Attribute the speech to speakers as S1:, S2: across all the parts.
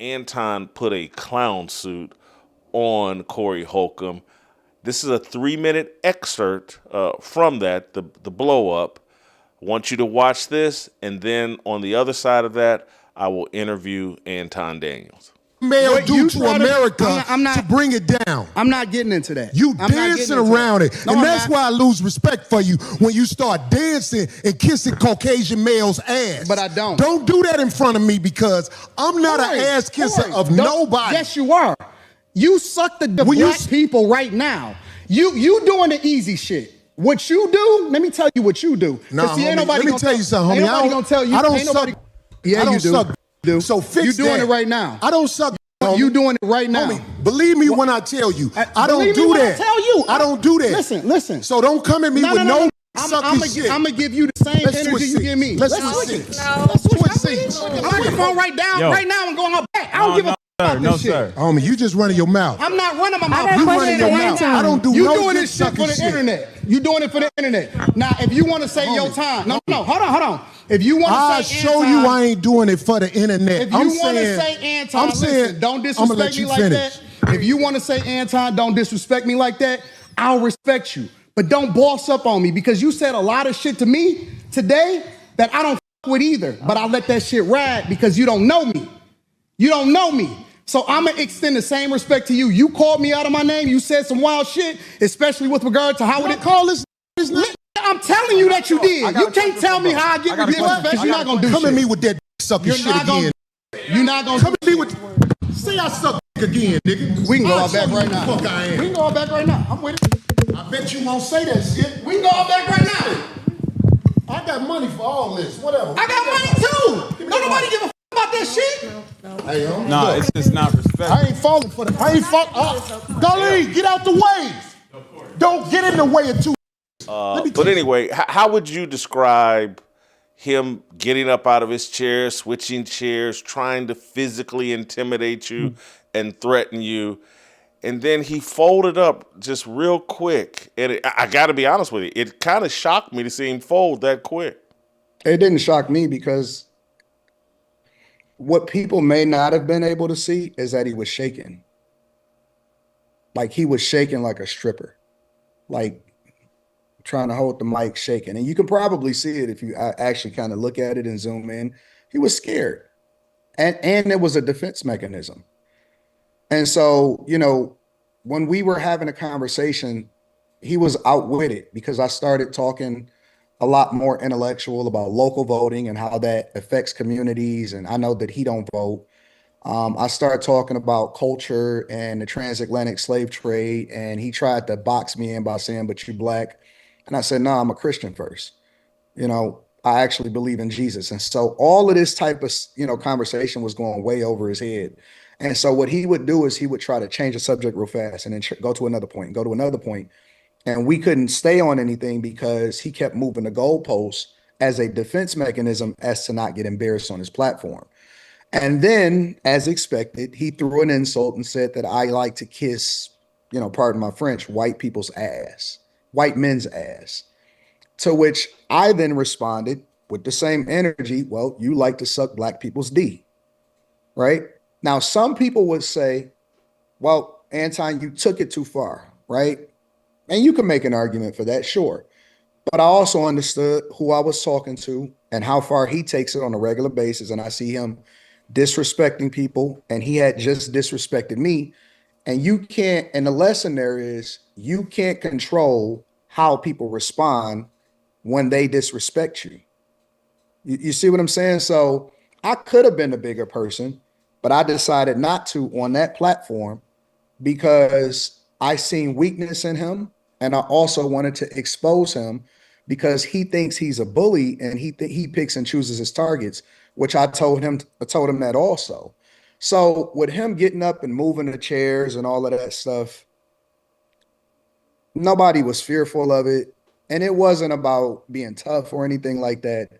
S1: Anton put a clown suit on Corey Holcomb. This is a 3-minute excerpt from that, the blow up. I want you to watch this, and then on the other side of that, I will interview Anton Daniels.
S2: Male do to America to bring it down.
S3: I'm not getting into that.
S2: You dancing around it. No, and that's why I lose respect for you when you start dancing and kissing Caucasian males' ass.
S3: But I don't.
S2: Don't do that in front of me because I'm not an ass kisser of nobody.
S3: Yes, you are. You suck the black people right now. You doing the easy shit. What you do, let me tell you what you do.
S2: Nah, homie, let me tell you something, homie.
S3: Ain't nobody gonna tell you.
S2: I don't suck.
S3: Yeah,
S2: I don't
S3: you do.
S2: suck. So fix
S3: You doing
S2: that.
S3: it right now.
S2: I don't suck.
S3: You doing it right now.
S2: Homie, believe me when I tell you. I don't
S3: Believe me
S2: do
S3: when
S2: that.
S3: I tell you.
S2: I don't do that.
S3: Listen.
S2: So don't come at me with no sucky shit.
S3: I'm gonna give you the same energy you give me.
S2: Let's switch seats.
S3: Let's switch seats. Microphone right down. Right now I'm going up back. I don't give a about this shit.
S2: Homie, you just running your mouth.
S3: I'm not running my mouth.
S2: You running your mouth. I don't do
S3: You
S2: no
S3: doing this shit for the internet. You doing it for the internet. Now, if you want to say your time, no, hold on. If you want to say
S2: I'll show you I ain't doing it for the internet.
S3: If you want to say Anton, listen, don't disrespect me like that. If you want to say Anton, don't disrespect me like that, I'll respect you. But don't boss up on me because you said a lot of shit to me today that I don't fuck with either. But I let that shit ride because you don't know me. You don't know me. So I'm going to extend the same respect to you. You called me out of my name. You said some wild shit, especially with regard to how would it call this name? I'm telling you that you did. You can't tell me how I get with disrespect because you're not going to do shit.
S2: Come at me with that sucking shit again.
S3: You're not going
S2: to come at me with... Say I suck again, nigga.
S3: We can go all back right now.
S2: Fuck I am.
S3: We can go all back right now. I'm with it.
S2: I bet you won't say that shit.
S3: We can go all back right now.
S2: I got money for all this. Whatever.
S3: I got money too. Don't nobody give a about that shit?
S2: Hey,
S4: no, it's just not respect.
S2: I ain't falling for that. I ain't falling. Darlene, get out the way. Don't get in the way of two.
S1: But anyway, how would you describe him getting up out of his chair, switching chairs, trying to physically intimidate you and threaten you? And then he folded up just real quick. And I got to be honest with you, it kind of shocked me to see him fold that quick.
S3: It didn't shock me because what people may not have been able to see is that he was shaking. Like he was shaking like a stripper. Like trying to hold the mic shaking. And you can probably see it if you actually kind of look at it and zoom in. He was scared. And it was a defense mechanism. And so, you know, when we were having a conversation, he was outwitted because I started talking a lot more intellectual about local voting and how that affects communities. And I know that he don't vote. I started talking about culture and the transatlantic slave trade. And he tried to box me in by saying, but you black. And I said, no, I'm a Christian first. You know, I actually believe in Jesus. And so all of this type of, you know, conversation was going way over his head. And so what he would do is he would try to change the subject real fast and then go to another point, go to another point. And we couldn't stay on anything because he kept moving the goalposts as a defense mechanism as to not get embarrassed on his platform. And then, as expected, he threw an insult and said that I like to kiss, you know, pardon my French, white people's ass, white men's ass. To which I then responded with the same energy, well, you like to suck black people's D, right? Now, some people would say, well, Anton, you took it too far, right? And you can make an argument for that, sure. But I also understood who I was talking to and how far he takes it on a regular basis. And I see him disrespecting people, and he had just disrespected me. And you can't, and the lesson there is you can't control how people respond when they disrespect you. You see what I'm saying? So I could have been the bigger person, but I decided not to on that platform because I seen weakness in him. And I also wanted to expose him because he thinks he's a bully and he picks and chooses his targets, which I told him that also. So with him getting up and moving the chairs and all of that stuff, nobody was fearful of it. And it wasn't about being tough or anything like that.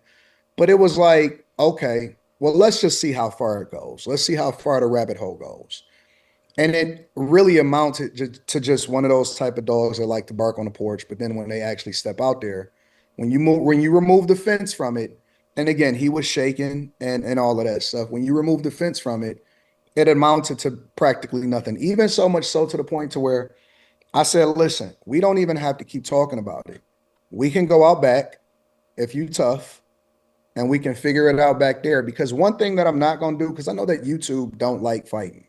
S3: But it was like, okay, well, let's just see how far it goes. Let's see how far the rabbit hole goes. And it really amounted to just one of those type of dogs that like to bark on the porch. But then when they actually step out there, when you remove the fence from it, and again, he was shaking and all of that stuff. When you remove the fence from it, it amounted to practically nothing. Even so much so to the point to where I said, listen, we don't even have to keep talking about it. We can go out back if you tough and we can figure it out back there. Because one thing that I'm not going to do, because I know that YouTube don't like fighting.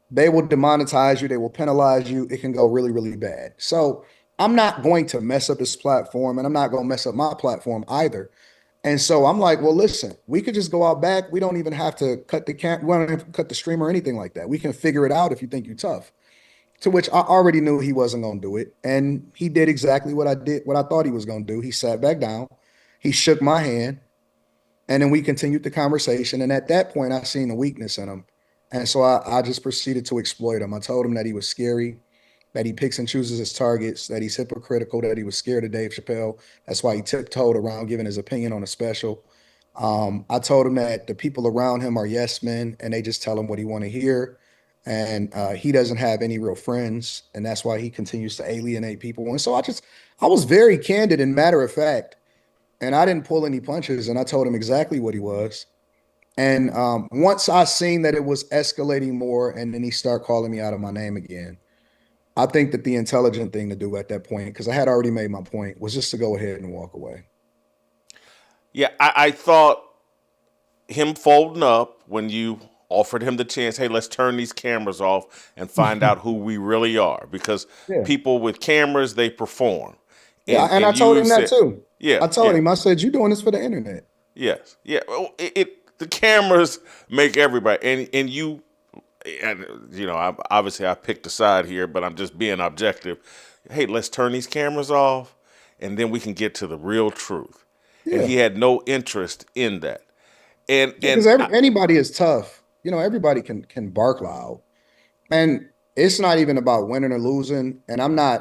S3: They will demonetize you. They will penalize you. It can go really, really bad. So I'm not going to mess up his platform, and I'm not going to mess up my platform either. And so I'm like, well, listen, we could just go out back. We don't even have to cut the we don't have to cut the stream or anything like that. We can figure it out if you think you're tough. To which I already knew he wasn't going to do it. And he did exactly what I thought he was going to do. He sat back down, he shook my hand, and then we continued the conversation. And at that point, I seen a weakness in him. And so I just proceeded to exploit him. I told him that he was scary, that he picks and chooses his targets, that he's hypocritical, that he was scared of Dave Chappelle. That's why he tiptoed around giving his opinion on a special. I told him that the people around him are yes men and they just tell him what he want to hear. And he doesn't have any real friends. And that's why he continues to alienate people. And so I was very candid and matter of fact. And I didn't pull any punches. And I told him exactly what he was. And once I seen that it was escalating more and then he started calling me out of my name again, I think that the intelligent thing to do at that point, because I had already made my point, was just to go ahead and walk away.
S1: Yeah, I thought him folding up when you offered him the chance, hey, let's turn these cameras off and find out who we really are. Because people with cameras, they perform.
S3: And I told him that too.
S1: Yeah.
S3: I told him, I said, you're doing this for the internet.
S1: Yes. Yeah. Well, the cameras make everybody, and you know, obviously I picked a side here, but I'm just being objective. Hey, let's turn these cameras off, and then we can get to the real truth. Yeah. And he had no interest in that. And
S3: because anybody is tough. You know, everybody can bark loud, and it's not even about winning or losing. And I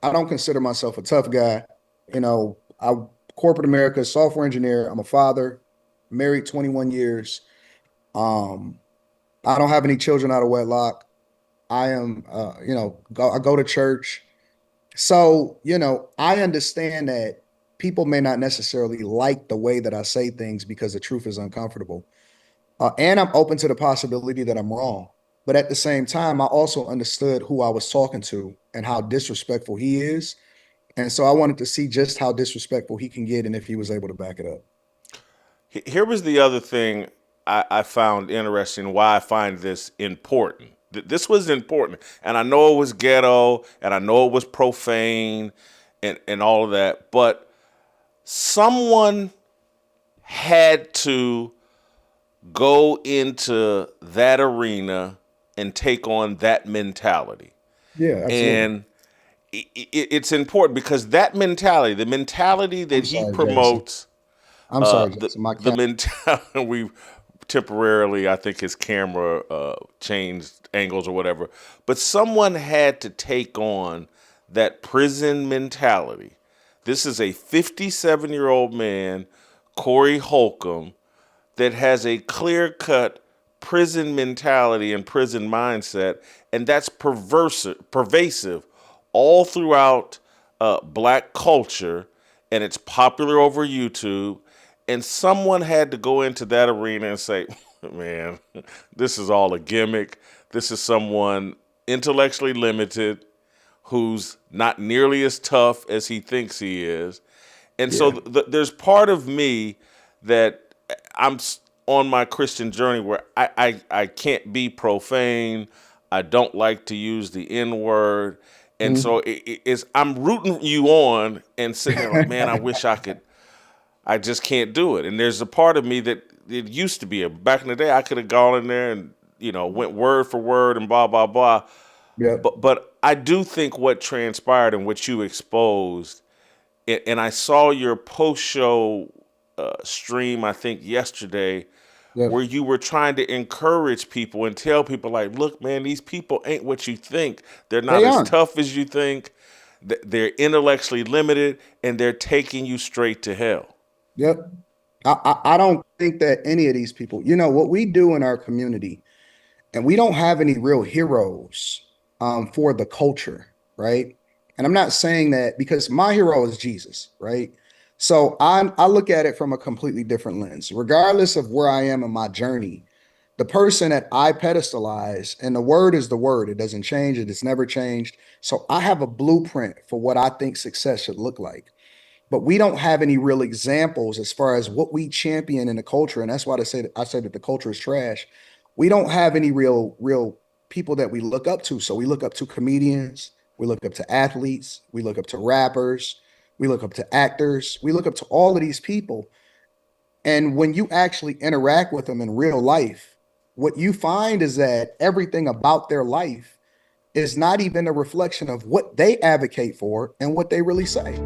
S3: don't consider myself a tough guy. You know, corporate America, software engineer. I'm a father, married 21 years. I don't have any children out of wedlock. I am, I go to church. So, you know, I understand that people may not necessarily like the way that I say things because the truth is uncomfortable. And I'm open to the possibility that I'm wrong. But at the same time, I also understood who I was talking to and how disrespectful he is. And so I wanted to see just how disrespectful he can get and if he was able to back it up.
S1: Here was the other thing I found interesting, why I find this important. This was important. And I know it was ghetto, and I know it was profane, and all of that. But someone had to go into that arena and take on that mentality.
S3: Yeah, absolutely.
S1: And it's important because that mentality, the mentality that he promotes,
S3: I'm sorry, Jason.
S1: The mentality, we temporarily, I think his camera changed angles or whatever, but someone had to take on that prison mentality. This is a 57-year-old man, Corey Holcomb, that has a clear-cut prison mentality and prison mindset, and that's pervasive all throughout black culture, and it's popular over YouTube. And someone had to go into that arena and say, man, this is all a gimmick. This is someone intellectually limited who's not nearly as tough as he thinks he is. And so there's part of me that I'm on my Christian journey where I can't be profane. I don't like to use the N-word. And so I'm rooting you on and sitting there like, man, I wish I could. I just can't do it. And there's a part of me that it used to be. Back in the day, I could have gone in there and, you know, went word for word and blah, blah, blah.
S3: Yeah.
S1: But I do think what transpired and what you exposed, and I saw your post-show stream, I think, yesterday, where you were trying to encourage people and tell people, like, look, man, these people ain't what you think. They're not as tough as you think. They're intellectually limited, and they're taking you straight to hell.
S3: Yep. I don't think that any of these people, you know, what we do in our community, and we don't have any real heroes for the culture, right? And I'm not saying that because my hero is Jesus, right? So I look at it from a completely different lens. Regardless of where I am in my journey, the person that I pedestalize, and the word is the word. It doesn't change. It has never changed. So I have a blueprint for what I think success should look like. But we don't have any real examples as far as what we champion in the culture. And that's why I say that the culture is trash. We don't have any real people that we look up to. So we look up to comedians, we look up to athletes, we look up to rappers, we look up to actors, we look up to all of these people. And when you actually interact with them in real life, what you find is that everything about their life is not even a reflection of what they advocate for and what they really say.